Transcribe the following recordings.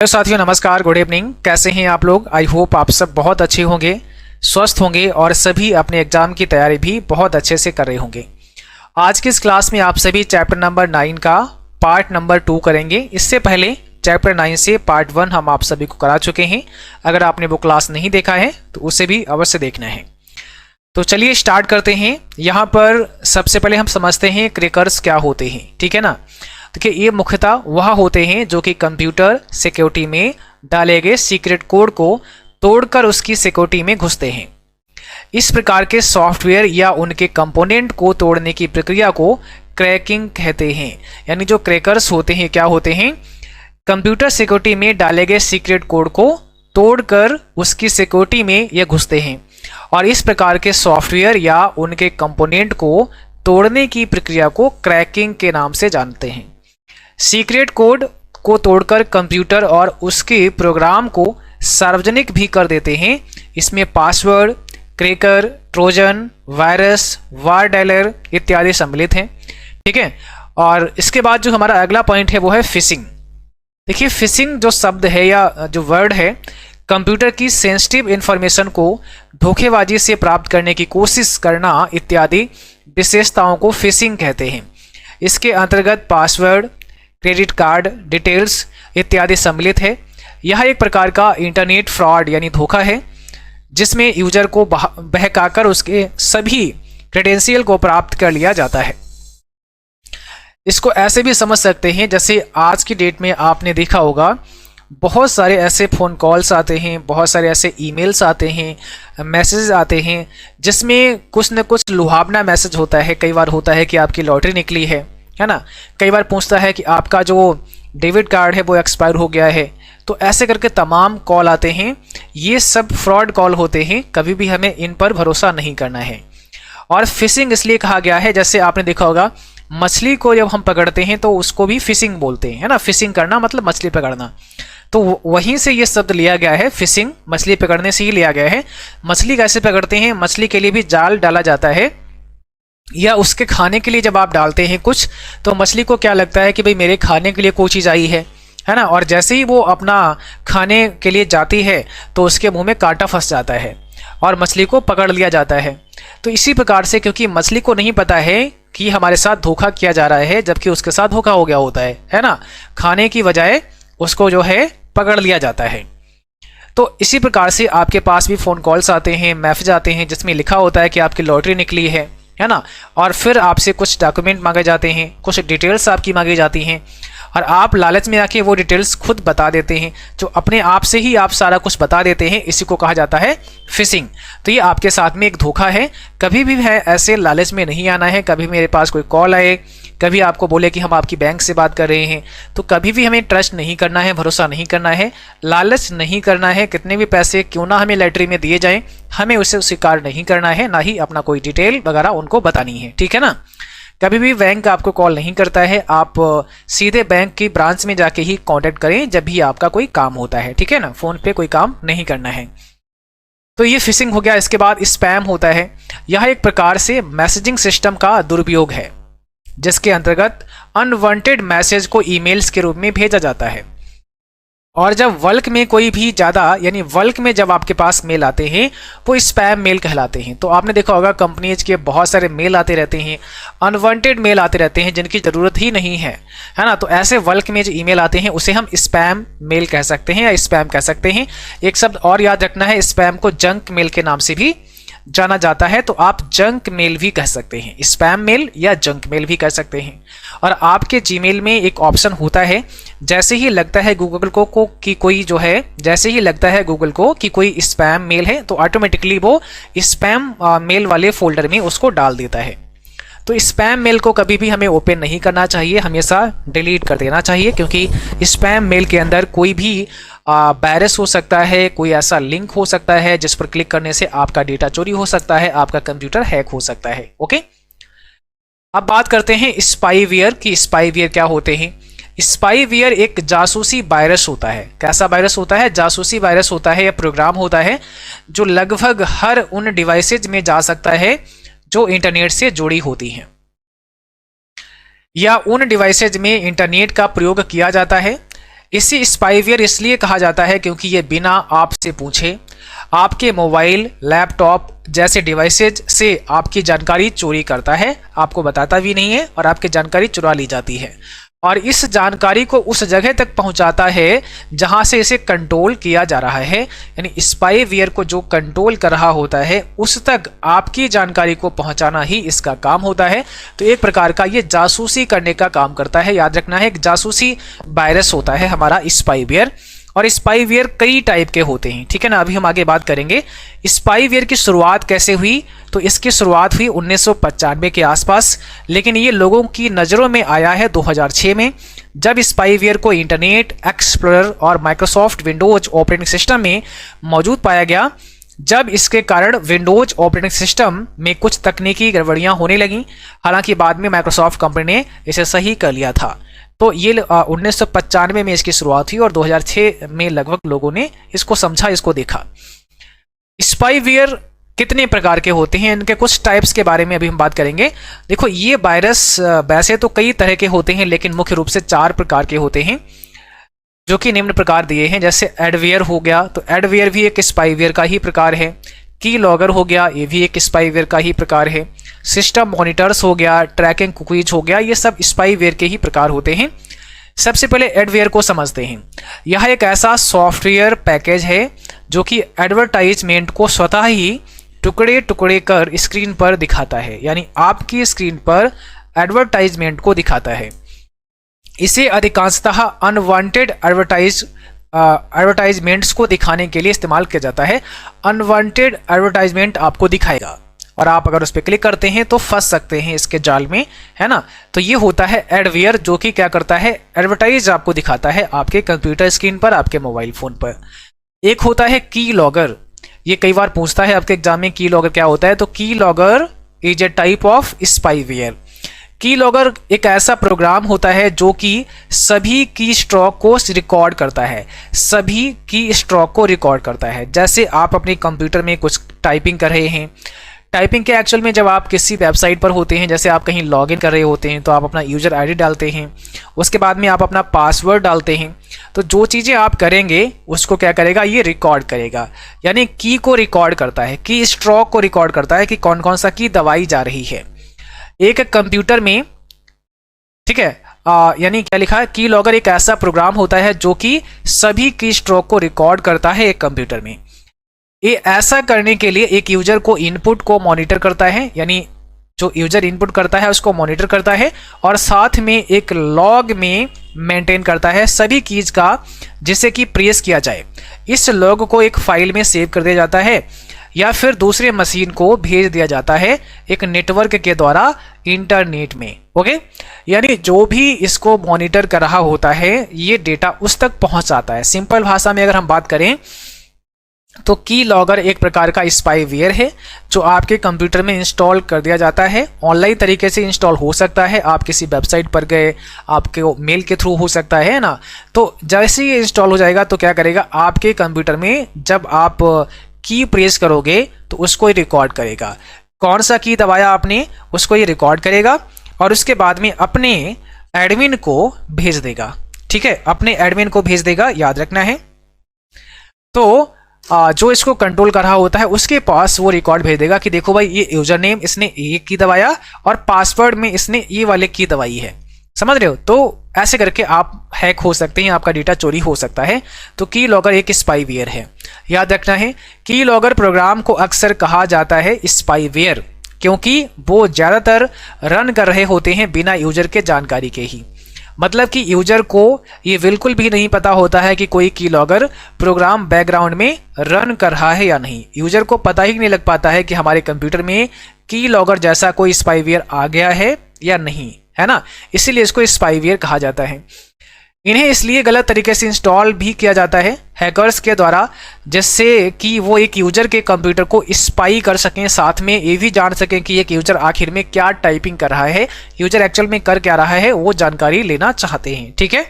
Hello साथियों, नमस्कार, good evening. कैसे हैं आप लोग? आई होप आप सब बहुत अच्छे होंगे, स्वस्थ होंगे और सभी अपने एग्जाम की तैयारी भी बहुत अच्छे से कर रहे होंगे। आज की इस क्लास में आप सभी चैप्टर नंबर 9 का पार्ट नंबर 2 करेंगे। इससे पहले चैप्टर 9 से पार्ट 1 हम आप सभी को करा चुके हैं। अगर आपने वो क्लास नहीं देखा है तो उसे भी अवश्य देखना है। तो चलिए स्टार्ट करते हैं। यहाँ पर सबसे पहले हम समझते हैं क्रैकर्स क्या होते हैं, ठीक है ना। देखिए, ये मुख्यतः वह होते हैं जो कि कंप्यूटर सिक्योरिटी में डाले गए सीक्रेट कोड को तोड़कर उसकी सिक्योरिटी में घुसते हैं। इस प्रकार के सॉफ्टवेयर या उनके कंपोनेंट को तोड़ने की प्रक्रिया को क्रैकिंग कहते हैं। यानी जो क्रैकर्स होते हैं क्या होते हैं? कंप्यूटर सिक्योरिटी में डाले गए सीक्रेट कोड को तोड़कर उसकी सिक्योरिटी में ये घुसते हैं और इस प्रकार के सॉफ्टवेयर या उनके कंपोनेंट को तोड़ने की प्रक्रिया को क्रैकिंग के नाम से जानते हैं। सीक्रेट कोड को तोड़कर कंप्यूटर और उसके प्रोग्राम को सार्वजनिक भी कर देते हैं। इसमें पासवर्ड, क्रैकर, ट्रोजन, वायरस, वार डायलर इत्यादि सम्मिलित हैं, ठीक है। और इसके बाद जो हमारा अगला पॉइंट है वो है फिशिंग। देखिए, फिशिंग जो शब्द है या जो वर्ड है, कंप्यूटर की सेंसिटिव इंफॉर्मेशन को धोखेबाजी से प्राप्त करने की कोशिश करना इत्यादि विशेषताओं को फिशिंग कहते हैं। इसके अंतर्गत पासवर्ड, क्रेडिट कार्ड डिटेल्स इत्यादि सम्मिलित है। यह एक प्रकार का इंटरनेट फ्रॉड यानी धोखा है जिसमें यूजर को बहकाकर उसके सभी क्रेडेंशियल को प्राप्त कर लिया जाता है। इसको ऐसे भी समझ सकते हैं जैसे आज की डेट में आपने देखा होगा बहुत सारे ऐसे फ़ोन कॉल्स आते हैं, बहुत सारे ऐसे ईमेल्स आते हैं, मैसेज आते हैं जिसमें कुछ न कुछ लुभावना मैसेज होता है। कई बार होता है कि आपकी लॉटरी निकली है ना। कई बार पूछता है कि आपका जो डेबिट कार्ड है वो एक्सपायर हो गया है। तो ऐसे करके तमाम कॉल आते हैं। ये सब फ्रॉड कॉल होते हैं, कभी भी हमें इन पर भरोसा नहीं करना है। और फिशिंग इसलिए कहा गया है, जैसे आपने देखा होगा मछली को जब हम पकड़ते हैं तो उसको भी फिशिंग बोलते हैं, है ना। फिशिंग करना मतलब मछली पकड़ना, तो वहीं से ये शब्द लिया गया है। फिशिंग मछली पकड़ने से ही लिया गया है। मछली कैसे पकड़ते हैं? मछली के लिए भी जाल डाला जाता है या उसके खाने के लिए जब आप डालते हैं कुछ, तो मछली को क्या लगता है कि भाई मेरे खाने के लिए कोई चीज़ आई है ना। और जैसे ही वो अपना खाने के लिए जाती है तो उसके मुंह में कांटा फंस जाता है और मछली को पकड़ लिया जाता है। तो इसी प्रकार से, क्योंकि मछली को नहीं पता है कि हमारे साथ धोखा किया जा रहा है, जबकि उसके साथ धोखा हो गया होता है ना। खाने की बजाय उसको जो है पकड़ लिया जाता है। तो इसी प्रकार से आपके पास भी फ़ोन कॉल्स आते हैं, मैसेज आते हैं जिसमें लिखा होता है कि आपकी लॉटरी निकली है ना। और फिर आपसे कुछ डॉक्यूमेंट मांगे जाते हैं, कुछ डिटेल्स आपकी मांगी जाती हैं और आप लालच में आके वो डिटेल्स खुद बता देते हैं। जो अपने आप से ही आप सारा कुछ बता देते हैं, इसी को कहा जाता है फिशिंग। तो ये आपके साथ में एक धोखा है। कभी भी है ऐसे लालच में नहीं आना है। कभी मेरे पास कोई कॉल आए, कभी आपको बोले कि हम आपकी बैंक से बात कर रहे हैं, तो कभी भी हमें ट्रस्ट नहीं करना है, भरोसा नहीं करना है, लालच नहीं करना है। कितने भी पैसे क्यों ना हमें लॉटरी में दिए जाएं, हमें उसे स्वीकार नहीं करना है, ना ही अपना कोई डिटेल वगैरह उनको बतानी है, ठीक है ना। कभी भी बैंक आपको कॉल नहीं करता है। आप सीधे बैंक की ब्रांच में जाके ही कांटेक्ट करें जब भी आपका कोई काम होता है, ठीक है ना। फ़ोन पे कोई काम नहीं करना है। तो ये फिशिंग हो गया। इसके बाद स्पैम होता है। यह एक प्रकार से मैसेजिंग सिस्टम का दुरुपयोग है जिसके अंतर्गत अनवांटेड मैसेज को ईमेल्स के रूप में भेजा जाता है। और जब बल्क में कोई भी ज़्यादा यानी बल्क में जब आपके पास मेल आते हैं वो स्पैम मेल कहलाते हैं। तो आपने देखा होगा कंपनीज के बहुत सारे मेल आते रहते हैं, अनवांटेड मेल आते रहते हैं जिनकी ज़रूरत ही नहीं है ना। तो ऐसे बल्क में जो ईमेल आते हैं उसे हम स्पैम मेल कह सकते हैं या स्पैम कह सकते हैं। एक शब्द और याद रखना है, स्पैम को जंक मेल के नाम से भी जाना जाता है। तो आप जंक मेल भी कह सकते हैं, स्पैम मेल या जंक मेल भी कह सकते हैं। और आपके जीमेल में एक ऑप्शन होता है, जैसे ही लगता है गूगल को कि कोई जो है, जैसे ही लगता है गूगल को कि कोई स्पैम मेल है तो ऑटोमेटिकली वो स्पैम मेल वाले फोल्डर में उसको डाल देता है। तो स्पैम मेल को कभी भी हमें ओपन नहीं करना चाहिए, हमेशा डिलीट कर देना चाहिए, क्योंकि स्पैम मेल के अंदर कोई भी वायरस हो सकता है, कोई ऐसा लिंक हो सकता है जिस पर क्लिक करने से आपका डेटा चोरी हो सकता है, आपका कंप्यूटर हैक हो सकता है। ओके, अब बात करते हैं स्पाईवेयर की। स्पाईवेयर क्या होते हैं? स्पाईवेयर एक जासूसी वायरस होता है। कैसा वायरस होता है? जासूसी वायरस होता है या प्रोग्राम होता है जो लगभग हर उन डिवाइसेज में जा सकता है जो इंटरनेट से जुड़ी होती हैं या उन डिवाइसेज में इंटरनेट का प्रयोग किया जाता है इसे स्पाईवेयर इसलिए कहा जाता है क्योंकि ये बिना आपसे पूछे आपके मोबाइल, लैपटॉप जैसे डिवाइसेज से आपकी जानकारी चोरी करता है, आपको बताता भी नहीं है और आपकी जानकारी चुरा ली जाती है और इस जानकारी को उस जगह तक पहुंचाता है जहां से इसे कंट्रोल किया जा रहा है। यानी स्पाईवेयर को जो कंट्रोल कर रहा होता है उस तक आपकी जानकारी को पहुंचाना ही इसका काम होता है। तो एक प्रकार का ये जासूसी करने का काम करता है। याद रखना है, एक जासूसी वायरस होता है हमारा स्पाईवेयर। और स्पाईवेयर कई टाइप के होते हैं, ठीक है ना। अभी हम आगे बात करेंगे स्पाईवेयर की शुरुआत कैसे हुई। तो इसकी शुरुआत हुई 1995 के आसपास, लेकिन ये लोगों की नज़रों में आया है 2006 में, जब स्पाईवेयर को इंटरनेट एक्सप्लोरर और माइक्रोसॉफ्ट विंडोज ऑपरेटिंग सिस्टम में मौजूद पाया गया। जब इसके कारण विंडोज ऑपरेटिंग सिस्टम में कुछ तकनीकी गड़बड़ियां होने लगी, हालांकि बाद में माइक्रोसॉफ्ट कंपनी ने इसे सही कर लिया था। तो ये 1995 में इसकी शुरुआत हुई और 2006 में लगभग लोगों ने इसको समझा, इसको देखा। स्पाईवेयर कितने प्रकार के होते हैं, इनके कुछ टाइप्स के बारे में अभी हम बात करेंगे। देखो, ये वायरस वैसे तो कई तरह के होते हैं, लेकिन मुख्य रूप से 4 प्रकार के होते हैं जो कि निम्न प्रकार दिए हैं। जैसे एडवेयर हो गया, तो एडवेयर भी एक स्पाईवेयर का ही प्रकार है। की लॉगर हो गया, ये भी एक स्पाईवेयर का ही प्रकार है। सिस्टम मॉनिटर्स हो गया, ट्रैकिंग कुकीज हो गया, ये सब स्पाईवेयर के ही प्रकार होते हैं। सबसे पहले एडवेयर को समझते हैं। यह एक ऐसा सॉफ्टवेयर पैकेज है जो कि एडवर्टाइजमेंट को स्वतः ही टुकड़े टुकड़े कर स्क्रीन पर दिखाता है, यानी आपकी स्क्रीन पर एडवर्टाइजमेंट को दिखाता है। इसे अधिकांशतः अनवांटेड एडवर्टाइजमेंट्स को दिखाने के लिए इस्तेमाल किया जाता है। अनवांटेड एडवर्टाइजमेंट आपको दिखाएगा और आप अगर उस पर क्लिक करते हैं तो फंस सकते हैं इसके जाल में, है ना। तो ये होता है एडवेयर, जो कि क्या करता है, एडवर्टाइज आपको दिखाता है आपके कंप्यूटर स्क्रीन पर, आपके मोबाइल फोन पर। एक होता है की लॉगर, ये कई बार पूछता है आपके एग्जाम में की लॉगर क्या होता है। तो की logger is a type of spyware. की लॉगर एक ऐसा प्रोग्राम होता है जो कि सभी की स्ट्रोक को रिकॉर्ड करता है, सभी की स्ट्रोक को रिकॉर्ड करता है। जैसे आप अपने कंप्यूटर में कुछ टाइपिंग कर रहे हैं, टाइपिंग के एक्चुअल में जब आप किसी वेबसाइट पर होते हैं, जैसे आप कहीं लॉगिन कर रहे होते हैं, तो आप अपना यूजर आईडी डालते हैं, उसके बाद में आप अपना पासवर्ड डालते हैं। तो जो चीज़ें आप करेंगे उसको क्या करेगा, ये रिकॉर्ड करेगा, यानी की को रिकॉर्ड करता है, की स्ट्रोक को रिकॉर्ड करता है कि कौन कौन सा की दबाई जा रही है एक कंप्यूटर में, ठीक है। यानी क्या लिखा है, की लॉगर एक ऐसा प्रोग्राम होता है जो कि सभी की स्ट्रोक को रिकॉर्ड करता है एक कंप्यूटर में। ये ऐसा करने के लिए एक यूजर को इनपुट को मॉनिटर करता है, यानी जो यूजर इनपुट करता है उसको मॉनिटर करता है और साथ में एक लॉग में मेंटेन करता है सभी कीज का, जिसे कि प्रेस किया जाए। इस लॉग को एक फाइल में सेव कर दिया जाता है या फिर दूसरे मशीन को भेज दिया जाता है एक नेटवर्क के द्वारा इंटरनेट में। ओके, यानी जो भी इसको मॉनिटर कर रहा होता है ये डेटा उस तक पहुंच आता है। सिंपल भाषा में अगर हम बात करें तो की लॉगर एक प्रकार का स्पाईवेयर है जो आपके कंप्यूटर में इंस्टॉल कर दिया जाता है। ऑनलाइन तरीके से इंस्टॉल हो सकता है, आप किसी वेबसाइट पर गए, आपके मेल के थ्रू हो सकता है ना। तो जैसे ही इंस्टॉल हो जाएगा तो क्या करेगा, आपके कंप्यूटर में जब आप की प्रेस करोगे तो उसको ये रिकॉर्ड करेगा, कौन सा की दबाया आपने उसको ये रिकॉर्ड करेगा और उसके बाद में अपने एडमिन को भेज देगा। ठीक है, अपने एडमिन को भेज देगा, याद रखना है। तो जो इसको कंट्रोल कर रहा होता है उसके पास वो रिकॉर्ड भेज देगा कि देखो भाई ये यूजर नेम इसने ये की दबाया और पासवर्ड में इसने ये वाले की दबाई है, समझ रहे हो। तो ऐसे करके आप हैक हो सकते हैं, आपका डेटा चोरी हो सकता है। तो की लॉगर एक स्पाईवेयर है, याद रखना है। की लॉगर प्रोग्राम को अक्सर कहा जाता है स्पाईवेयर क्योंकि वो ज़्यादातर रन कर रहे होते हैं बिना यूजर के जानकारी के ही। मतलब कि यूजर को ये बिल्कुल भी नहीं पता होता है कि कोई की लॉगर प्रोग्राम बैकग्राउंड में रन कर रहा है या नहीं। यूजर को पता ही नहीं लग पाता है कि हमारे कंप्यूटर में की लॉगर जैसा कोई स्पाईवेयर आ गया है या नहीं, है ना। इसीलिए इसको स्पाईवेयर कहा जाता है। इन्हें इसलिए गलत तरीके से इंस्टॉल भी किया जाता है हैकर्स के द्वारा, जिससे कि वो एक यूजर के कंप्यूटर को स्पाई कर सकें, साथ में ये भी जान सकें कि एक यूजर आखिर में क्या टाइपिंग कर रहा है, यूजर एक्चुअल में कर क्या रहा है, वो जानकारी लेना चाहते हैं। ठीक है,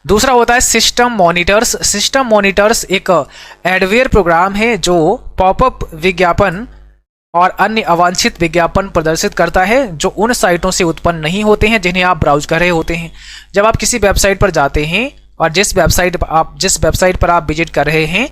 दूसरा होता है सिस्टम मॉनिटर्स। सिस्टम मॉनिटर्स एक एडवेयर प्रोग्राम है जो पॉपअप विज्ञापन और अन्य अवांछित विज्ञापन प्रदर्शित करता है जो उन साइटों से उत्पन्न नहीं होते हैं जिन्हें आप ब्राउज कर रहे होते हैं। जब आप किसी वेबसाइट पर जाते हैं और जिस वेबसाइट पर आप विजिट कर रहे हैं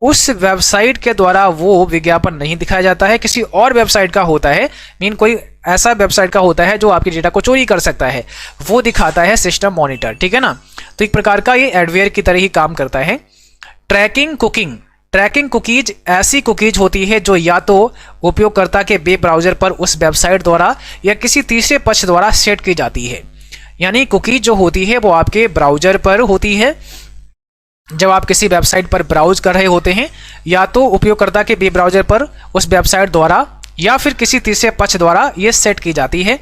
उस वेबसाइट के द्वारा वो विज्ञापन नहीं दिखाया जाता है, किसी और वेबसाइट का होता है, मीन कोई ऐसा वेबसाइट का होता है जो आपके डेटा को चोरी कर सकता है, वो दिखाता है सिस्टम मॉनिटर, ठीक है ना। तो एक प्रकार का ये एडवेयर की तरह ही काम करता है। ट्रैकिंग कुकीज ऐसी कुकीज होती है जो या तो उपयोगकर्ता के वेब ब्राउजर पर उस वेबसाइट द्वारा या किसी तीसरे पक्ष द्वारा सेट की जाती है। यानी कुकीज जो होती है वो आपके ब्राउजर पर होती है जब आप किसी वेबसाइट पर ब्राउज कर रहे होते हैं, या तो उपयोगकर्ता के वेब ब्राउजर पर उस वेबसाइट द्वारा या फिर किसी तीसरे पक्ष द्वारा ये सेट की जाती है।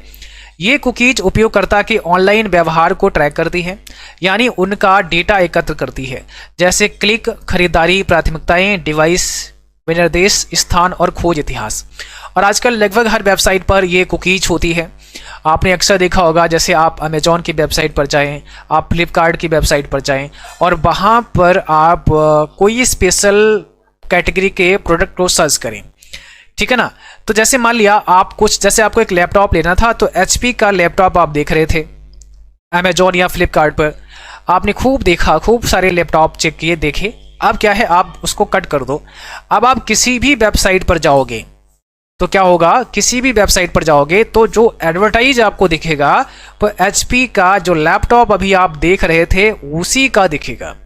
ये कुकीज उपयोगकर्ता के ऑनलाइन व्यवहार को ट्रैक करती है, यानी उनका डेटा एकत्र करती है, जैसे क्लिक, खरीदारी, प्राथमिकताएं, डिवाइस विनिर्देश, स्थान और खोज इतिहास। और आजकल लगभग हर वेबसाइट पर ये कुकीज होती है। आपने अक्सर देखा होगा, जैसे आप अमेजॉन की वेबसाइट पर जाएं, आप फ्लिपकार्ट की वेबसाइट पर जाएं और वहाँ पर आप कोई स्पेशल कैटेगरी के प्रोडक्ट को सर्च करें, ठीक है ना। तो जैसे मान लिया जैसे आपको एक लैपटॉप लेना था, तो HP का लैपटॉप आप देख रहे थे अमेजॉन या फ्लिपकार्ट पर, आपने खूब देखा, खूब सारे लैपटॉप चेक किए, देखे। अब क्या है, आप उसको कट कर दो। अब आप किसी भी वेबसाइट पर जाओगे तो क्या होगा, किसी भी वेबसाइट पर जाओगे तो जो एडवर्टाइज आपको दिखेगा वो HP का जो लैपटॉप अभी आप देख रहे थे उसी का दिखेगा।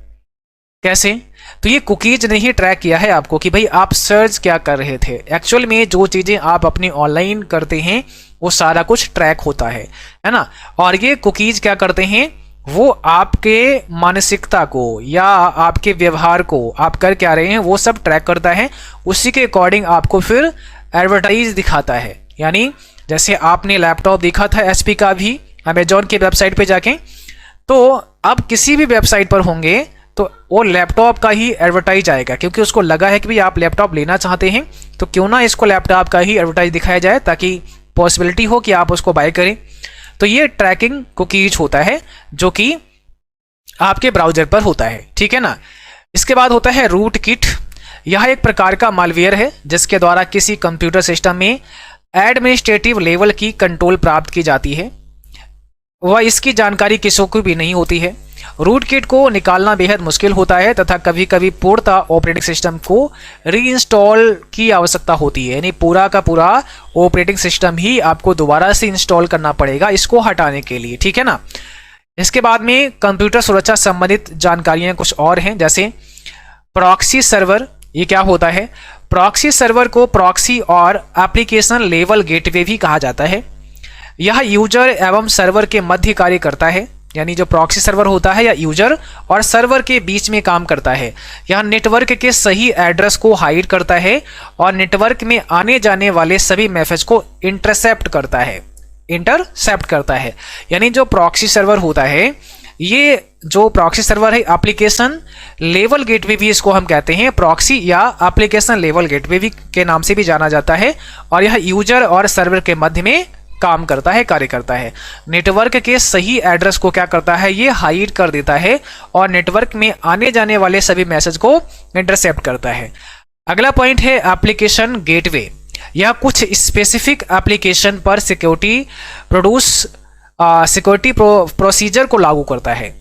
कैसे? तो ये कुकीज ने ही ट्रैक किया है आपको कि भाई आप सर्च क्या कर रहे थे। एक्चुअल में जो चीज़ें आप अपने ऑनलाइन करते हैं वो सारा कुछ ट्रैक होता है ना। और ये कुकीज क्या करते हैं, वो आपके मानसिकता को या आपके व्यवहार को, आप कर क्या रहे हैं, वो सब ट्रैक करता है। उसी के अकॉर्डिंग आपको फिर एडवर्टाइज दिखाता है। यानी जैसे आपने लैपटॉप देखा था HP का भी अमेजॉन की वेबसाइट पे जाके, तो अब किसी भी वेबसाइट पर होंगे तो वो लैपटॉप का ही एडवर्टाइज आएगा, क्योंकि उसको लगा है कि भाई आप लैपटॉप लेना चाहते हैं तो क्यों ना इसको लैपटॉप का ही एडवर्टाइज दिखाया जाए, ताकि पॉसिबिलिटी हो कि आप उसको बाय करें। तो ये ट्रैकिंग कुकीज होता है जो कि आपके ब्राउजर पर होता है, ठीक है ना। इसके बाद होता है रूट किट। यह एक प्रकार का मालवेयर है जिसके द्वारा किसी कंप्यूटर सिस्टम में एडमिनिस्ट्रेटिव लेवल की कंट्रोल प्राप्त की जाती है। वह इसकी जानकारी किसी को भी नहीं होती है। रूट किट को निकालना बेहद मुश्किल होता है तथा कभी कभी पूर्णतः ऑपरेटिंग सिस्टम को रीइंस्टॉल की आवश्यकता होती है, यानी पूरा का पूरा ऑपरेटिंग सिस्टम ही आपको दोबारा से इंस्टॉल करना पड़ेगा इसको हटाने के लिए, ठीक है ना। इसके बाद में कंप्यूटर सुरक्षा संबंधित जानकारियां कुछ और हैं, जैसे प्रॉक्सी सर्वर। ये क्या होता है? प्रॉक्सी सर्वर को प्रॉक्सी और एप्लीकेशन लेवल गेटवे भी कहा जाता है। यह यूजर एवं सर्वर के मध्य कार्य करता है, यानी जो प्रॉक्सी सर्वर होता है या यूजर और सर्वर के बीच में काम करता है। यह नेटवर्क के सही एड्रेस को हाइड करता है और नेटवर्क में आने जाने वाले सभी मैसेज को इंटरसेप्ट करता है। यानी जो प्रॉक्सी सर्वर होता है, ये जो प्रॉक्सी सर्वर है एप्लीकेशन लेवल गेटवे भी इसको हम कहते हैं, प्रॉक्सी या एप्लीकेशन लेवल गेटवे भी के नाम से भी जाना जाता है। और यह यूजर और सर्वर के मध्य में काम करता है, कार्य करता है। नेटवर्क के सही एड्रेस को क्या करता है, ये हाइड कर देता है और नेटवर्क में आने जाने वाले सभी मैसेज को इंटरसेप्ट करता है। अगला पॉइंट है एप्लीकेशन गेटवे। यह कुछ स्पेसिफिक एप्लीकेशन पर सिक्योरिटी प्रोसीजर को लागू करता है।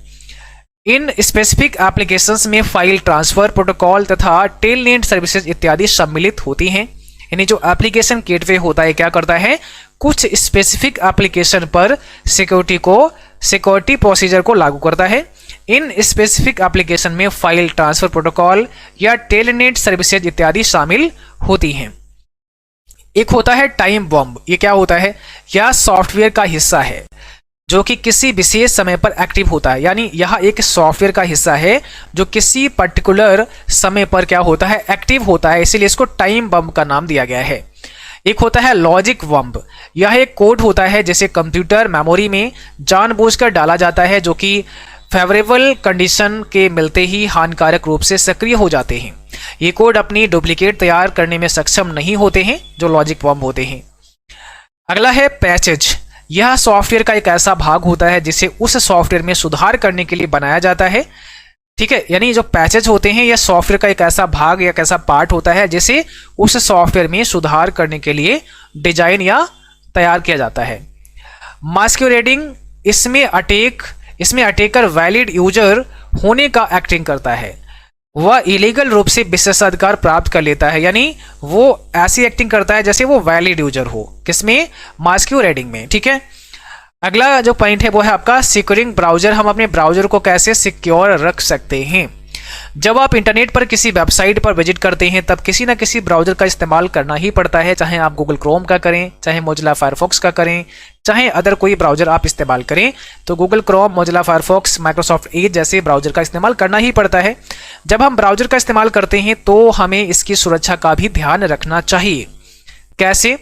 इन स्पेसिफिक एप्लीकेशंस में फाइल ट्रांसफर प्रोटोकॉल तथा टेलनेट सर्विसेज इत्यादि सम्मिलित होती हैं। यानी जो एप्लीकेशन गेटवे होता है क्या करता है, कुछ स्पेसिफिक एप्लीकेशन पर सिक्योरिटी प्रोसीजर को लागू करता है। इन स्पेसिफिक एप्लीकेशन में फाइल ट्रांसफर प्रोटोकॉल या टेलनेट सर्विसेज इत्यादि शामिल होती हैं। एक होता है टाइम बॉम्ब। ये क्या होता है? यह सॉफ्टवेयर का हिस्सा है जो कि किसी विशेष समय पर एक्टिव होता है। यानी यह एक सॉफ्टवेयर का हिस्सा है जो किसी पर्टिकुलर समय पर क्या होता है, एक्टिव होता है, इसीलिए इसको टाइम बम का नाम दिया गया है। एक होता है लॉजिक बम। यह एक कोड होता है जिसे कंप्यूटर मेमोरी में जानबूझकर डाला जाता है, जो कि फेवरेबल कंडीशन के मिलते ही हानिकारक रूप से सक्रिय हो जाते हैं। ये कोड अपनी डुप्लीकेट तैयार करने में सक्षम नहीं होते हैं, जो लॉजिक बम होते हैं। अगला है पैचेज। यह सॉफ्टवेयर का एक ऐसा भाग होता है जिसे उस सॉफ्टवेयर में सुधार करने के लिए बनाया जाता है। ठीक है, यानी जो पैचेज होते हैं यह सॉफ्टवेयर का एक ऐसा भाग या एक ऐसा पार्ट होता है जिसे उस सॉफ्टवेयर में सुधार करने के लिए डिजाइन या तैयार किया जाता है। मास्क्यूरेडिंग इसमें अटैकर वैलिड यूजर होने का एक्टिंग करता है, वह इलीगल रूप से विशेषाधिकार प्राप्त कर लेता है, यानी वो ऐसी एक्टिंग करता है जैसे वो वैलिड यूजर हो, किसमें, मास्क्यूरेडिंग में। ठीक है, अगला जो पॉइंट है वो है आपका सिक्योरिंग ब्राउजर। हम अपने ब्राउजर को कैसे सिक्योर रख सकते हैं। जब आप इंटरनेट पर किसी वेबसाइट पर विजिट करते हैं तब किसी ना किसी ब्राउजर का इस्तेमाल करना ही पड़ता है, चाहे आप गूगल क्रोम का करें, चाहे मोजिला फायरफॉक्स का करें, चाहे अदर कोई ब्राउजर आप इस्तेमाल करें, तो Google Chrome, Mozilla Firefox, Microsoft Edge जैसे ब्राउजर का इस्तेमाल करना ही पड़ता है। जब हम ब्राउजर का इस्तेमाल करते हैं तो हमें इसकी सुरक्षा का भी ध्यान रखना चाहिए। कैसे,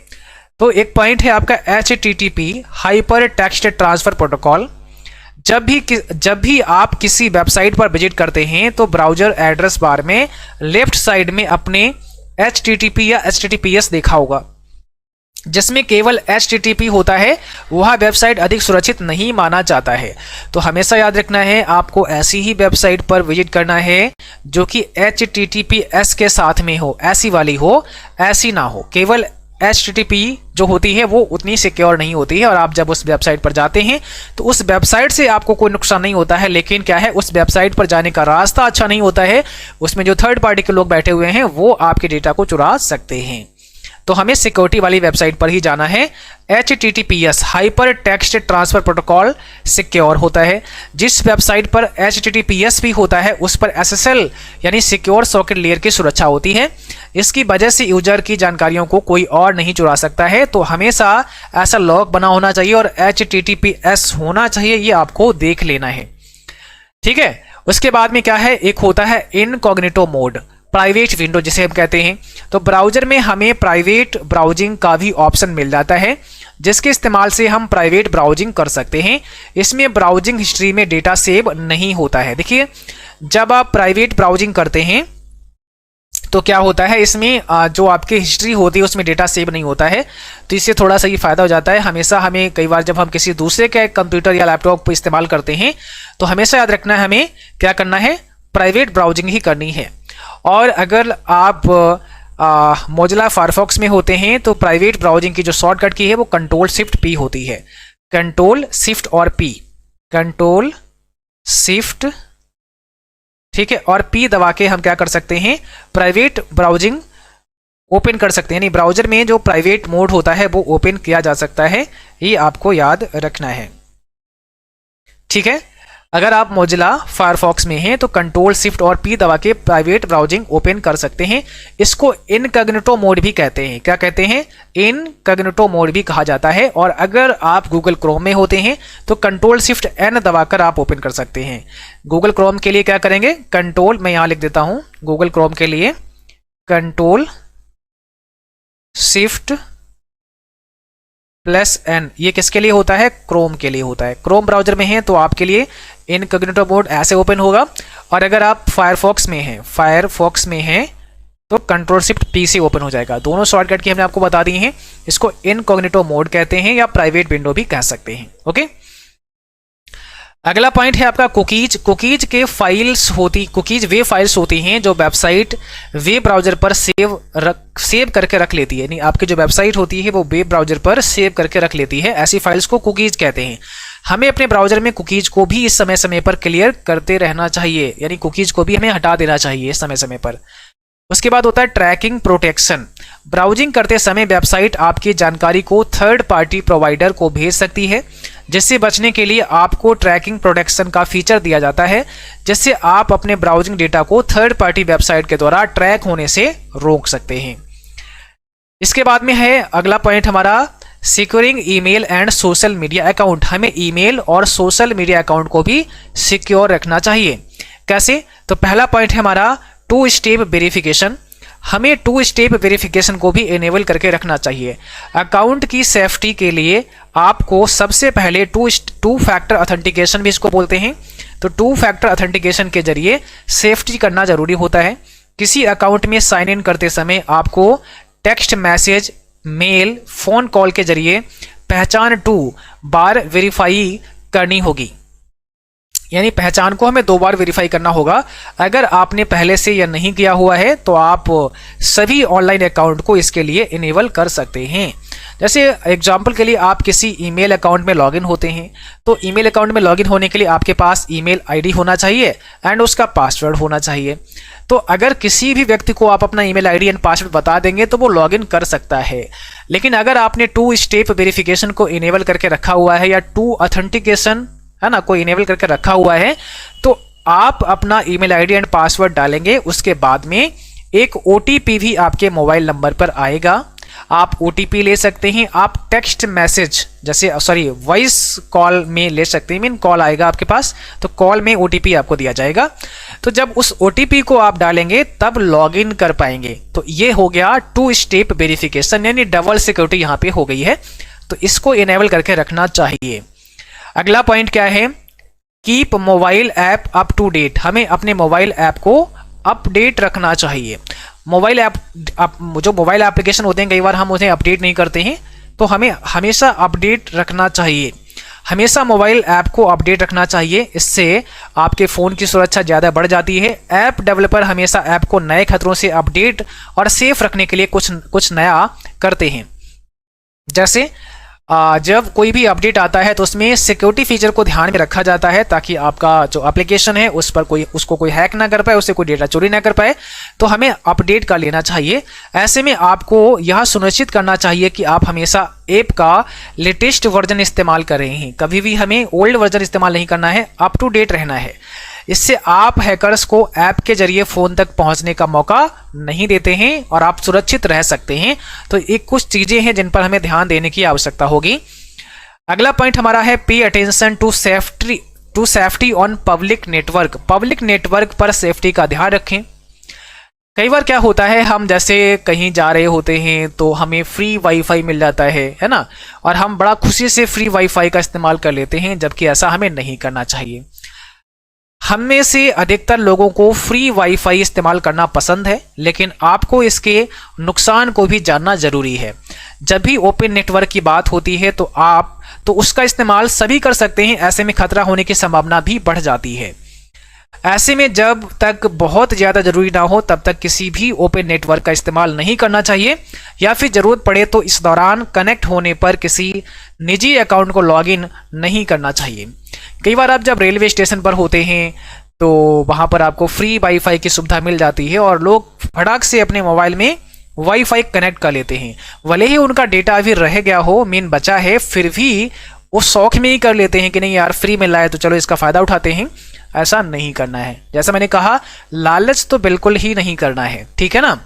तो एक पॉइंट है आपका HTTP hyper text transfer protocol. जब भी आप किसी वेबसाइट पर विजिट करते हैं तो ब्राउजर एड्रेस बार में लेफ्ट साइड में अपने HTTP या HTTPS देखा होगा, जिसमें केवल HTTP होता है, वह वेबसाइट अधिक सुरक्षित नहीं माना जाता है। तो हमेशा याद रखना है, आपको ऐसी ही वेबसाइट पर विजिट करना है जो कि HTTPS के साथ में हो, ऐसी वाली हो, ऐसी ना हो। केवल HTTP जो होती है वो उतनी सिक्योर नहीं होती है, और आप जब उस वेबसाइट पर जाते हैं तो उस वेबसाइट से आपको कोई नुकसान नहीं होता है, लेकिन क्या है, उस वेबसाइट पर जाने का रास्ता अच्छा नहीं होता है, उसमें जो थर्ड पार्टी के लोग बैठे हुए हैं वो आपके डेटा को चुरा सकते हैं। तो हमें सिक्योरिटी वाली वेबसाइट पर ही जाना है। HTTPS hyper text transfer protocol secure होता है। जिस वेबसाइट पर HTTPS भी होता है उस पर SSL यानी सिक्योर सॉकेट लेयर की सुरक्षा होती है। इसकी वजह से यूजर की जानकारियों को कोई और नहीं चुरा सकता है। तो हमेशा ऐसा लॉक बना होना चाहिए और HTTPS होना चाहिए, ये आपको देख लेना है। ठीक है, उसके बाद में क्या है, एक होता है इनकॉग्निटो मोड, प्राइवेट विंडो जिसे हम कहते हैं। तो ब्राउजर में हमें प्राइवेट ब्राउजिंग का भी ऑप्शन मिल जाता है, जिसके इस्तेमाल से हम प्राइवेट ब्राउजिंग कर सकते हैं। इसमें ब्राउजिंग हिस्ट्री में डेटा सेव नहीं होता है। देखिए, जब आप प्राइवेट ब्राउजिंग करते हैं तो क्या होता है, इसमें जो आपकी हिस्ट्री होती है उसमें डेटा सेव नहीं होता है। तो इससे थोड़ा सा ये फायदा हो जाता है। हमेशा हमें कई बार जब हम किसी दूसरे के कंप्यूटर या लैपटॉप पर इस्तेमाल करते हैं तो हमेशा याद रखना है, हमें क्या करना है, प्राइवेट ब्राउजिंग ही करनी है। और अगर आप मोजिला फायरफॉक्स में होते हैं तो प्राइवेट ब्राउजिंग की जो शॉर्टकट की है वो कंट्रोल शिफ्ट पी होती है। कंट्रोल शिफ्ट और पी, कंट्रोल शिफ्ट, ठीक है, और पी दबा के हम क्या कर सकते हैं, प्राइवेट ब्राउजिंग ओपन कर सकते हैं। यानी ब्राउजर में जो प्राइवेट मोड होता है वो ओपन किया जा सकता है, ये आपको याद रखना है। ठीक है, अगर आप मोजिला फायरफॉक्स में हैं तो कंट्रोल शिफ्ट और पी दबा के प्राइवेट ब्राउजिंग ओपन कर सकते हैं। इसको इनकॉग्निटो मोड भी कहते हैं। क्या कहते हैं, इनकॉग्निटो मोड भी कहा जाता है। और अगर आप गूगल क्रोम में होते हैं तो कंट्रोल शिफ्ट एन दबाकर आप ओपन कर सकते हैं। गूगल क्रोम के लिए क्या करेंगे, कंट्रोल, मैं यहां लिख देता हूं, गूगल क्रोम के लिए कंट्रोल शिफ्ट प्लस एन, ये किसके लिए होता है, क्रोम के लिए होता है। क्रोम ब्राउजर में है तो आपके लिए इनकॉग्निटो मोड ऐसे ओपन होगा। और अगर आप फायरफॉक्स में हैं तो कंट्रोल शिफ्ट पी से ओपन हो जाएगा। दोनों शॉर्टकट की हमने आपको बता दी हैं। इसको इनकॉग्निटो मोड कहते हैं या प्राइवेट विंडो भी कह सकते हैं। ओके, अगला पॉइंट है आपका कुकीज। कुकीज वे फाइल्स होती हैं जो वेबसाइट वेब ब्राउजर पर सेव करके रख लेती है। यानी आपकी जो वेबसाइट होती है वो वेब ब्राउजर पर सेव करके रख लेती है। ऐसी फाइल्स को कुकीज कहते हैं। हमें अपने ब्राउजर में कुकीज को भी इस समय समय पर क्लियर करते रहना चाहिए, यानी कुकीज को भी हमें हटा देना चाहिए समय समय पर। उसके बाद होता है ट्रैकिंग प्रोटेक्शन। ब्राउजिंग करते समय वेबसाइट आपकी जानकारी को थर्ड पार्टी प्रोवाइडर को भेज सकती है, जिससे बचने के लिए आपको ट्रैकिंग प्रोटेक्शन का फीचर दिया जाता है, जिससे आप अपने ब्राउजिंग डेटा को थर्ड पार्टी वेबसाइट के द्वारा ट्रैक होने से रोक सकते हैं। इसके बाद में है अगला पॉइंट हमारा securing email and social media account. हमें ईमेल और सोशल मीडिया अकाउंट को भी सिक्योर रखना चाहिए। कैसे, तो पहला पॉइंट है हमारा 2 स्टेप वेरिफिकेशन। हमें 2 स्टेप वेरिफिकेशन को भी इनेबल करके रखना चाहिए। अकाउंट की सेफ्टी के लिए आपको सबसे पहले टू फैक्टर ऑथेंटिकेशन भी इसको बोलते हैं, तो 2 फैक्टर ऑथेंटिकेशन के जरिए सेफ्टी करना जरूरी होता है। किसी अकाउंट में साइन इन करते समय आपको text message, mail, phone call के जरिए पहचान 2 बार वेरीफाई करनी होगी। यानी पहचान को हमें 2 बार वेरीफाई करना होगा। अगर आपने पहले से यह नहीं किया हुआ है तो आप सभी ऑनलाइन अकाउंट को इसके लिए इनेबल कर सकते हैं। जैसे एग्जाम्पल के लिए आप किसी ईमेल अकाउंट में लॉगिन होते हैं, तो ईमेल अकाउंट में लॉगिन होने के लिए आपके पास ईमेल आईडी होना चाहिए एंड उसका पासवर्ड होना चाहिए। तो अगर किसी भी व्यक्ति को आप अपना ईमेल आईडी एंड पासवर्ड बता देंगे तो वो लॉगिन कर सकता है। लेकिन अगर आपने 2 स्टेप वेरिफिकेशन को इनेबल करके रखा हुआ है या 2 ऑथेंटिकेशन है ना, कोई इनेबल करके रखा हुआ है, तो आप अपना ईमेल आईडी एंड पासवर्ड डालेंगे, उसके बाद में एक ओटीपी भी आपके मोबाइल नंबर पर आएगा। आप ओटीपी ले सकते हैं, आप टेक्स्ट मैसेज जैसे वॉइस कॉल में ले सकते हैं। मीन कॉल आएगा आपके पास तो कॉल में ओटीपी आपको दिया जाएगा। तो जब उस ओटीपी को आप डालेंगे तब लॉगिन कर पाएंगे। तो ये हो गया 2 स्टेप वेरिफिकेशन, यानी डबल सिक्योरिटी यहाँ पे हो गई है। तो इसको इनेबल करके रखना चाहिए। अगला पॉइंट क्या है, keep mobile app up to date. हमें अपने मोबाइल ऐप को अपडेट रखना चाहिए। मोबाइल ऐप जो मोबाइल एप्लीकेशन होते हैं कई बार हम उन्हें अपडेट नहीं करते हैं, तो हमें हमेशा अपडेट रखना चाहिए। हमेशा मोबाइल ऐप को अपडेट रखना चाहिए, इससे आपके फ़ोन की सुरक्षा ज़्यादा बढ़ जाती है। ऐप डेवलपर हमेशा ऐप को नए खतरों से अपडेट और सेफ रखने के लिए कुछ नया करते हैं। जैसे जब कोई भी अपडेट आता है तो उसमें सिक्योरिटी फीचर को ध्यान में रखा जाता है ताकि आपका जो एप्लीकेशन है उस पर उसको कोई हैक ना कर पाए, उससे कोई डेटा चोरी ना कर पाए। तो हमें अपडेट कर लेना चाहिए। ऐसे में आपको यह सुनिश्चित करना चाहिए कि आप हमेशा ऐप का लेटेस्ट वर्जन इस्तेमाल कर रहे हैं। कभी भी हमें ओल्ड वर्जन इस्तेमाल नहीं करना है, अप टू डेट रहना है। इससे आप हैकर्स को ऐप के जरिए फ़ोन तक पहुंचने का मौका नहीं देते हैं और आप सुरक्षित रह सकते हैं। तो एक कुछ चीज़ें हैं जिन पर हमें ध्यान देने की आवश्यकता होगी। अगला पॉइंट हमारा है pay attention to safety on public network. Public network पर सेफ्टी का ध्यान रखें। कई बार क्या होता है, हम जैसे कहीं जा रहे होते हैं तो हमें फ्री वाईफाई मिल जाता है ना, और हम बड़ा खुशी से फ्री वाईफाई का इस्तेमाल कर लेते हैं, जबकि ऐसा हमें नहीं करना चाहिए। हम में से अधिकतर लोगों को फ्री वाईफाई इस्तेमाल करना पसंद है, लेकिन आपको इसके नुकसान को भी जानना जरूरी है। जब भी ओपन नेटवर्क की बात होती है तो उसका इस्तेमाल सभी कर सकते हैं। ऐसे में खतरा होने की संभावना भी बढ़ जाती है। ऐसे में जब तक बहुत ज़्यादा जरूरी ना हो तब तक किसी भी ओपन नेटवर्क का इस्तेमाल नहीं करना चाहिए, या फिर ज़रूरत पड़े तो इस दौरान कनेक्ट होने पर किसी निजी अकाउंट को लॉगिन नहीं करना चाहिए। कई बार आप जब रेलवे स्टेशन पर होते हैं तो वहाँ पर आपको फ्री वाईफाई की सुविधा मिल जाती है और लोग फटाक से अपने मोबाइल में वाईफाई कनेक्ट कर लेते हैं। भले ही उनका डेटा अभी रह गया हो, मीन बचा है, फिर भी वो शौक में ही कर लेते हैं कि नहीं यार फ्री मिल रहा है तो चलो इसका फ़ायदा उठाते हैं। ऐसा नहीं करना है। जैसा मैंने कहा, लालच तो बिल्कुल ही नहीं करना है, ठीक है ना,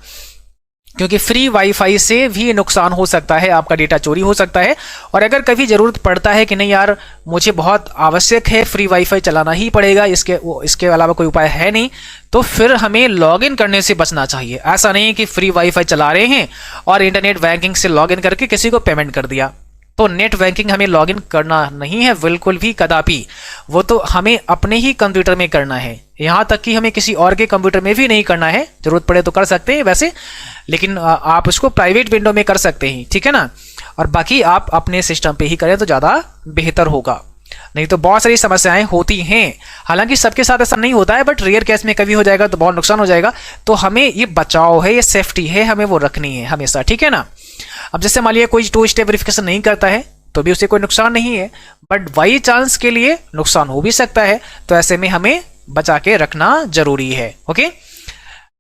क्योंकि फ्री वाईफाई से भी नुकसान हो सकता है, आपका डेटा चोरी हो सकता है। और अगर कभी ज़रूरत पड़ता है कि नहीं यार मुझे बहुत आवश्यक है, फ्री वाईफाई चलाना ही पड़ेगा, इसके अलावा कोई उपाय है नहीं, तो फिर हमें लॉगिन करने से बचना चाहिए। ऐसा नहीं कि फ्री वाईफाई चला रहे हैं और इंटरनेट बैंकिंग से लॉगिन करके किसी को पेमेंट कर दिया, तो नेट बैंकिंग हमें लॉगिन करना नहीं है, बिल्कुल भी, कदापि। वो तो हमें अपने ही कंप्यूटर में करना है, यहाँ तक कि हमें किसी और के कंप्यूटर में भी नहीं करना है। जरूरत पड़े तो कर सकते हैं वैसे, लेकिन आप उसको प्राइवेट विंडो में कर सकते हैं, ठीक है ना। और बाकी आप अपने सिस्टम पे ही करें तो ज़्यादा बेहतर होगा, नहीं तो बहुत सारी समस्याएं होती हैं। हालांकि सबके साथ ऐसा नहीं होता है, बट रेयर केस में कभी हो जाएगा तो बहुत नुकसान हो जाएगा। तो हमें ये बचाव है, ये सेफ्टी है, हमें वो रखनी है हमेशा, ठीक है ना। अब जैसे मान लिया कोई 2 स्टेप वेरिफिकेशन नहीं करता है तो भी उसे कोई नुकसान नहीं है, बट बाई चांस के लिए नुकसान हो भी सकता है, तो ऐसे में हमें बचा के रखना जरूरी है। ओके,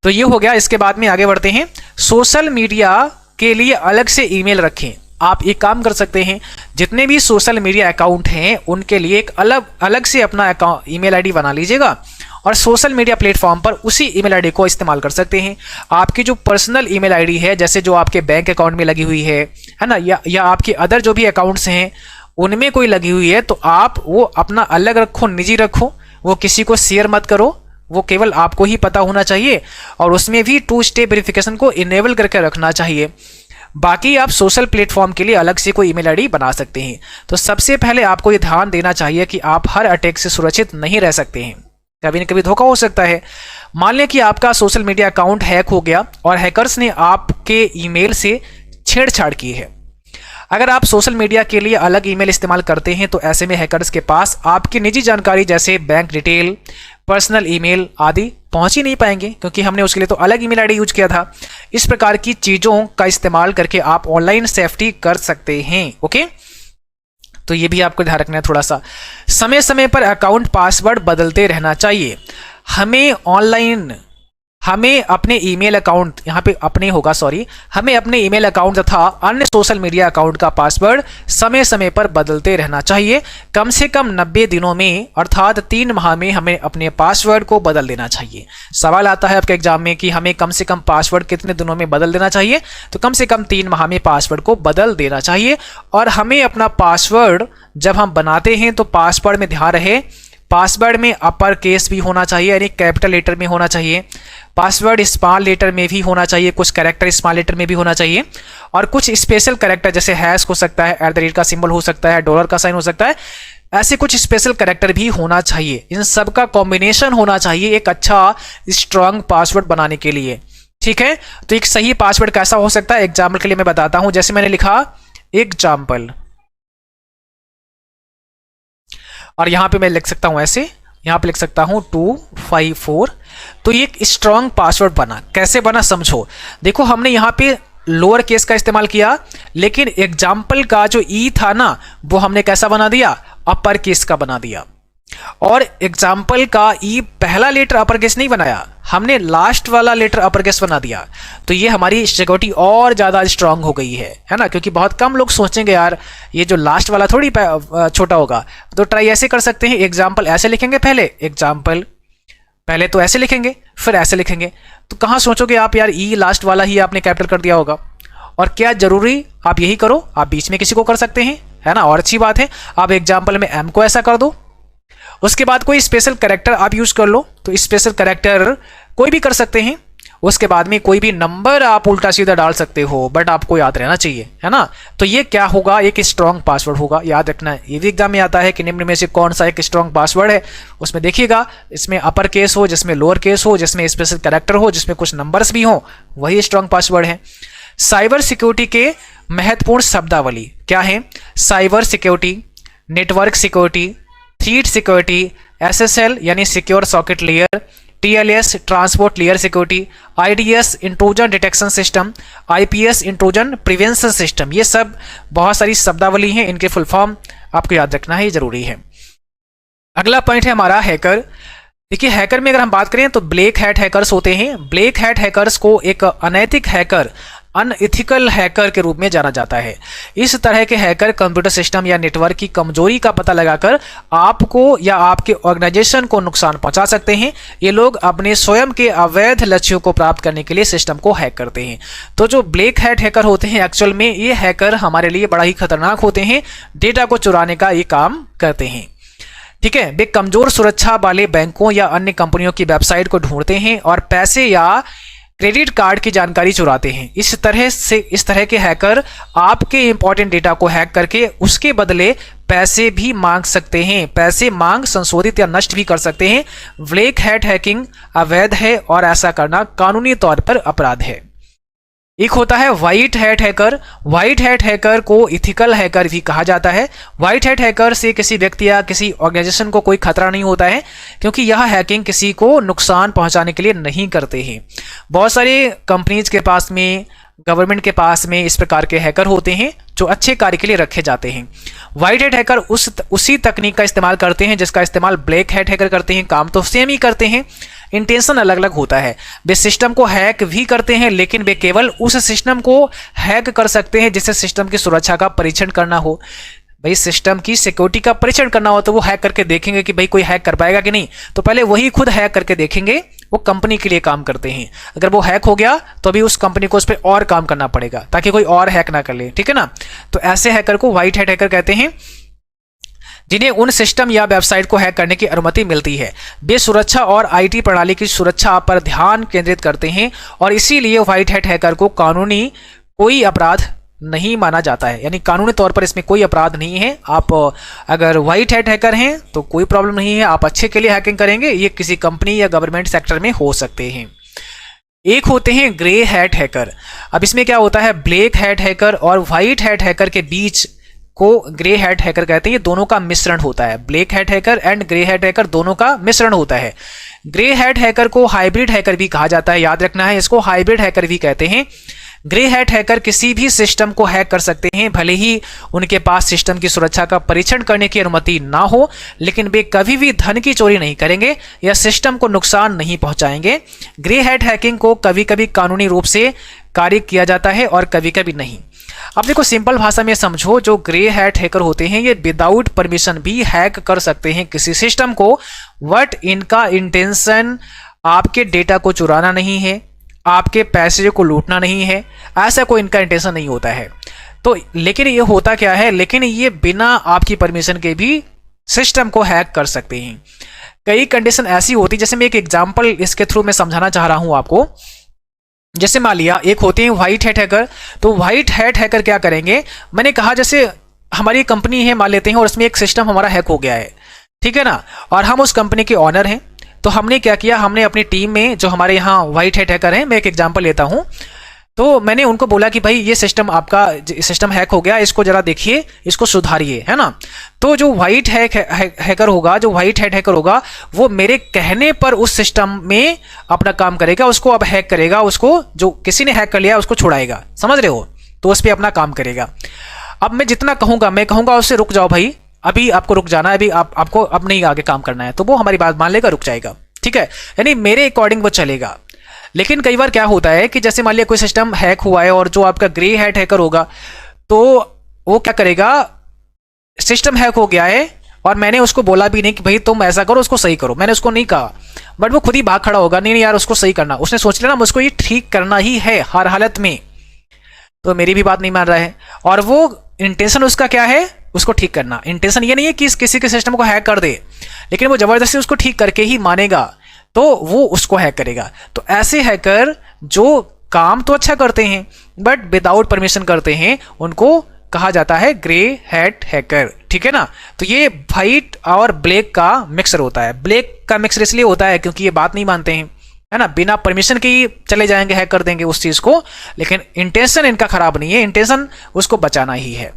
तो ये हो गया। इसके बाद में आगे बढ़ते हैं। सोशल मीडिया के लिए अलग से ईमेल रखें। आप एक काम कर सकते हैं, जितने भी सोशल मीडिया अकाउंट हैं उनके लिए एक अलग से अपना ईमेल आईडी बना लीजिएगा और सोशल मीडिया प्लेटफॉर्म पर उसी ईमेल आईडी को इस्तेमाल कर सकते हैं। आपकी जो पर्सनल ईमेल आईडी है, जैसे जो आपके बैंक अकाउंट में लगी हुई है ना, या आपके अदर जो भी अकाउंट्स हैं उनमें कोई लगी हुई है, तो आप वो अपना अलग रखो, निजी रखो, वो किसी को शेयर मत करो, वो केवल आपको ही पता होना चाहिए। और उसमें भी 2 स्टेप वेरिफिकेशन को इनेबल करके रखना चाहिए। बाकी आप सोशल प्लेटफॉर्म के लिए अलग से कोई ईमेल आईडी बना सकते हैं। तो सबसे पहले आपको ये ध्यान देना चाहिए कि आप हर अटैक से सुरक्षित नहीं रह सकते हैं, कभी न कभी धोखा हो सकता है। मान लें कि आपका सोशल मीडिया अकाउंट हैक हो गया और हैकर्स ने आपके ईमेल से छेड़छाड़ की है। अगर आप सोशल मीडिया के लिए अलग ईमेल इस्तेमाल करते हैं तो ऐसे में हैकर्स के पास आपकी निजी जानकारी जैसे बैंक डिटेल, पर्सनल ईमेल आदि पहुंच ही नहीं पाएंगे, क्योंकि हमने उसके लिए तो अलग ईमेल आईडी यूज किया था। इस प्रकार की चीज़ों का इस्तेमाल करके आप ऑनलाइन सेफ्टी कर सकते हैं। ओके, तो ये भी आपको ध्यान रखना है थोड़ा सा। समय समय पर अकाउंट पासवर्ड बदलते रहना चाहिए। हमें अपने ईमेल अकाउंट, यहाँ पे अपने होगा सॉरी, हमें अपने ईमेल अकाउंट तथा अन्य सोशल मीडिया अकाउंट का पासवर्ड समय समय पर बदलते रहना चाहिए। कम से कम 90 दिनों में अर्थात 3 माह में हमें अपने पासवर्ड को बदल देना चाहिए। सवाल आता है आपके एग्जाम में कि हमें कम से कम पासवर्ड कितने दिनों में बदल देना चाहिए, तो कम से कम 3 माह में पासवर्ड को बदल देना चाहिए। और हमें अपना पासवर्ड जब हम बनाते हैं तो पासवर्ड में ध्यान रहे, पासवर्ड में अपर केस भी होना चाहिए, यानी कैपिटल लेटर में होना चाहिए। पासवर्ड स्मॉल लेटर में भी होना चाहिए, कुछ कैरेक्टर स्मॉल लेटर में भी होना चाहिए, और कुछ स्पेशल कैरेक्टर जैसे हैश हो सकता है, @ का सिंबल हो सकता है, डॉलर का साइन हो सकता है, ऐसे कुछ स्पेशल कैरेक्टर भी होना चाहिए। इन सब का कॉम्बिनेशन होना चाहिए एक अच्छा स्ट्रांग पासवर्ड बनाने के लिए। ठीक है, तो एक सही पासवर्ड कैसा हो सकता है, एग्जाम्पल के लिए मैं बताता हूं। जैसे मैंने लिखा एग्जाम्पल, और यहां पे मैं लिख सकता हूं ऐसे, यहां पे लिख सकता हूं 254। तो ये एक स्ट्रांग पासवर्ड बना। कैसे बना समझो। देखो, हमने यहां पे लोअर केस का इस्तेमाल किया, लेकिन एग्जाम्पल का जो ई था ना, वो हमने कैसा बना दिया, अपर केस का बना दिया। और एग्जाम्पल का ई पहला लेटर अपर केस नहीं बनाया, हमने लास्ट वाला लेटर अपर केस बना दिया। तो ये हमारी सिक्योरिटी और ज़्यादा स्ट्रांग हो गई है ना, क्योंकि बहुत कम लोग सोचेंगे यार ये जो लास्ट वाला थोड़ी छोटा होगा। तो ट्राई ऐसे कर सकते हैं, एग्जाम्पल ऐसे लिखेंगे, पहले एग्जाम्पल, पहले तो ऐसे लिखेंगे फिर ऐसे लिखेंगे। तो कहाँ सोचोगे आप यार ई लास्ट वाला ही आपने कैपिटल कर दिया होगा। और क्या जरूरी आप यही करो, आप बीच में किसी को कर सकते हैं, है ना, और अच्छी बात है। आप एग्जाम्पल में एम को ऐसा कर दो, उसके बाद कोई स्पेशल कैरेक्टर आप यूज कर लो, तो स्पेशल कैरेक्टर कोई भी कर सकते हैं। उसके बाद में कोई भी नंबर आप उल्टा सीधा डाल सकते हो, बट आपको याद रहना चाहिए, है ना। तो ये क्या होगा, एक स्ट्रांग पासवर्ड होगा, याद रखना है। ये भी एग्जाम में आता है कि निम्न में से कौन सा एक स्ट्रांग पासवर्ड है। उसमें देखिएगा, इसमें अपर केस हो, जिसमें लोअर केस हो, जिसमें स्पेशल कैरेक्टर हो, जिसमें कुछ नंबर्स भी हो, वही स्ट्रांग पासवर्ड है। साइबर सिक्योरिटी के महत्वपूर्ण शब्दावली क्या है। Cyber security, network security, threat security, SSL यानी secure socket layer, TLS transport layer security, IDS intrusion detection system, IPS intrusion prevention system. ये सब बहुत सारी शब्दावली हैं, इनके फुल फॉर्म आपको याद रखना है, ये जरूरी है। अगला पॉइंट है हमारा हैकर। देखिए, हैकर में अगर हम बात करें तो ब्लैक हैट हैकर्स होते हैं। ब्लैक हैट हैकर्स को एक अनैतिक हैकर, अनइथिकल हैकर के रूप में जाना जाता है। इस तरह के हैकर कंप्यूटर सिस्टम या नेटवर्क की कमजोरी का पता लगाकर आपको या आपके ऑर्गेनाइजेशन को नुकसान पहुंचा सकते हैं। ये लोग अपने स्वयं के अवैध लक्ष्यों को प्राप्त करने के लिए सिस्टम को हैक करते हैं। तो जो ब्लैक हैट हैकर होते हैं, एक्चुअल में ये हैकर हमारे लिए बड़ा ही खतरनाक होते हैं, डेटा को चुराने का ये काम करते हैं। ठीक है, वे कमजोर सुरक्षा वाले बैंकों या अन्य कंपनियों की वेबसाइट को ढूंढते हैं और पैसे या क्रेडिट कार्ड की जानकारी चुराते हैं। इस तरह के हैकर आपके इंपॉर्टेंट डेटा को हैक करके उसके बदले पैसे भी मांग सकते हैं, पैसे मांग संशोधित या नष्ट भी कर सकते हैं। ब्लैक हैट हैकिंग अवैध है और ऐसा करना कानूनी तौर पर अपराध है। एक होता है white hat hacker. White hat hacker को इथिकल हैकर भी कहा जाता है। व्हाइट हैट हैकर से किसी व्यक्ति या किसी ऑर्गेनाइजेशन को कोई खतरा नहीं होता है, क्योंकि यह हैकिंग किसी को नुकसान पहुंचाने के लिए नहीं करते हैं। बहुत सारे कंपनीज के पास में, गवर्नमेंट के पास में इस प्रकार के हैकर होते हैं जो अच्छे कार्य के लिए रखे जाते हैं। व्हाइट हैट हैकर उसी तकनीक का इस्तेमाल करते हैं जिसका इस्तेमाल ब्लैक हैट हैकर करते हैं। काम तो सेम ही करते हैं, इंटेंशन अलग अलग होता है। वे सिस्टम को हैक भी करते हैं, लेकिन वे केवल उस सिस्टम को हैक कर सकते हैं जिससे सिस्टम की सुरक्षा का परीक्षण करना हो। भाई सिस्टम की सिक्योरिटी का परीक्षण करना हो तो वो हैक करके देखेंगे कि भाई कोई हैक कर पाएगा कि नहीं, तो पहले वही खुद हैक करके देखेंगे। वो कंपनी के लिए काम करते हैं। अगर वो हैक हो गया तो अभी उस कंपनी को उस पर और काम करना पड़ेगा ताकि कोई और हैक ना कर ले, ठीक है ना। तो ऐसे हैकर को व्हाइट हैट हैकर कहते हैं, जिन्हें उन सिस्टम या वेबसाइट को हैक करने की अनुमति मिलती है। वे सुरक्षा और आईटी प्रणाली की सुरक्षा पर ध्यान केंद्रित करते हैं और इसीलिए व्हाइट हैट हैकर को कानूनी कोई अपराध नहीं माना जाता है, यानी कानूनी तौर पर इसमें कोई अपराध नहीं है। आप अगर व्हाइट हैट हैकर हैं तो कोई प्रॉब्लम नहीं है, आप अच्छे के लिए हैकिंग करेंगे, ये किसी कंपनी या गवर्नमेंट सेक्टर में हो सकते हैं। एक होते हैं ग्रे हैट हैकर। अब इसमें क्या होता है, ब्लैक हैट हैकर और व्हाइट हैट हैकर के बीच को ग्रे हैट हैकर कहते हैं। ये दोनों का मिश्रण होता है, black hat hacker and grey hat hacker दोनों का मिश्रण होता है। ग्रे हैट हैकर को हाइब्रिड हैकर भी कहा जाता है, याद रखना है, इसको हाइब्रिड हैकर भी कहते हैं। ग्रे हैट हैकर किसी भी सिस्टम को हैक कर सकते हैं, भले ही उनके पास सिस्टम की सुरक्षा का परीक्षण करने की अनुमति ना हो, लेकिन वे कभी भी धन की चोरी नहीं करेंगे या सिस्टम को नुकसान नहीं पहुंचाएंगे। ग्रे हैट हैकिंग को कभी कभी कानूनी रूप से कार्य किया जाता है और कभी कभी नहीं। अब देखो सिंपल भाषा में समझो, जो ग्रे हैट हैकर होते हैं ये विदाउट परमिशन भी हैक कर सकते हैं किसी सिस्टम को, बट इनका इंटेंशन आपके डेटा को चुराना नहीं है, आपके पैसे को लूटना नहीं है, ऐसा कोई इनका इंटेंशन नहीं होता है। तो लेकिन ये होता क्या है, लेकिन ये बिना आपकी परमिशन के भी सिस्टम को हैक कर सकते हैं। कई कंडीशन ऐसी होती, जैसे मैं एक एग्जांपल इसके थ्रू मैं समझाना चाह रहा हूं आपको। जैसे मान लिया एक होते हैं व्हाइट हैट हैकर, तो व्हाइट हैट हैकर क्या करेंगे, मैंने कहा जैसे हमारी कंपनी है मान लेते हैं और उसमें एक सिस्टम हमारा हैक हो गया है, ठीक है ना, और हम उस कंपनी के ऑनर हैं। तो हमने क्या किया, हमने अपनी टीम में जो हमारे यहाँ व्हाइट हैट हैकर हैं, मैं एक एग्जांपल लेता हूँ, तो मैंने उनको बोला कि भाई ये सिस्टम आपका सिस्टम हैक हो गया, इसको जरा देखिए, इसको सुधारिए, है ना। तो जो व्हाइट हैकर होगा, जो व्हाइट हैट हैकर होगा, वो मेरे कहने पर उस सिस्टम में अपना काम करेगा, उसको अब हैक करेगा, उसको जो किसी ने हैक कर लिया उसको छुड़ाएगा, समझ रहे हो, तो उस पर अपना काम करेगा। अब मैं जितना कहूंगा, मैं कहूंगा उससे रुक जाओ भाई, अभी आपको रुक जाना है, अभी आपको अब नहीं आगे काम करना है, तो वो हमारी बात मान लेगा, रुक जाएगा, ठीक है, यानी मेरे अकॉर्डिंग वो चलेगा। लेकिन कई बार क्या होता है कि जैसे मान लिया कोई सिस्टम हैक हुआ है और जो आपका ग्रे हैट हैकर होगा, तो वो क्या करेगा, सिस्टम हैक हो गया है और मैंने उसको बोला भी नहीं कि भाई तुम ऐसा करो, उसको सही करो, मैंने उसको नहीं कहा, बट वो खुद ही भाग खड़ा होगा, नहीं नहीं यार उसको सही करना, उसने सोच लिया ना मुझको ये ठीक करना ही है हर हालत में, तो मेरी भी बात नहीं मान रहा है। और वो इंटेंशन उसका क्या है, उसको ठीक करना। इंटेंशन ये नहीं है कि किसी के सिस्टम को हैक कर दे, लेकिन वो जबरदस्ती उसको ठीक करके ही मानेगा, तो वो उसको हैक करेगा। तो ऐसे हैकर जो काम तो अच्छा करते हैं बट विदाउट परमिशन करते हैं, उनको कहा जाता है ग्रे हैट हैकर, ठीक है ना। तो ये व्हाइट और ब्लैक का मिक्सर होता है। ब्लैक का मिक्सर इसलिए होता है क्योंकि ये बात नहीं मानते हैं, है ना, बिना परमिशन के ही चले जाएंगे, हैक कर देंगे उस चीज को, लेकिन इंटेंशन इनका खराब नहीं है, इंटेंशन उसको बचाना ही है,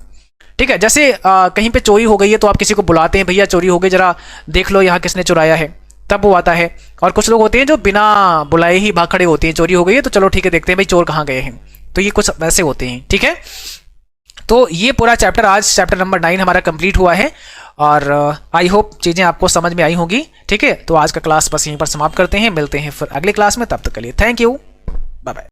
ठीक है। जैसे कहीं पे चोरी हो गई है तो आप किसी को बुलाते हैं, भैया चोरी हो गई, जरा देख लो यहाँ किसने चुराया है, तब वो आता है। और कुछ लोग होते हैं जो बिना बुलाए ही भाग खड़े होते हैं, चोरी हो गई है तो चलो ठीक है देखते हैं भाई चोर कहाँ गए हैं, तो ये कुछ वैसे होते हैं, ठीक है। तो ये पूरा चैप्टर, आज चैप्टर नंबर 9 हमारा कंप्लीट हुआ है और आई होप चीज़ें आपको समझ में आई होंगी, ठीक है। तो आज का क्लास बस यहीं पर समाप्त करते हैं, मिलते हैं फिर अगले क्लास में, तब तक के लिए थैंक यू, बाय बाय।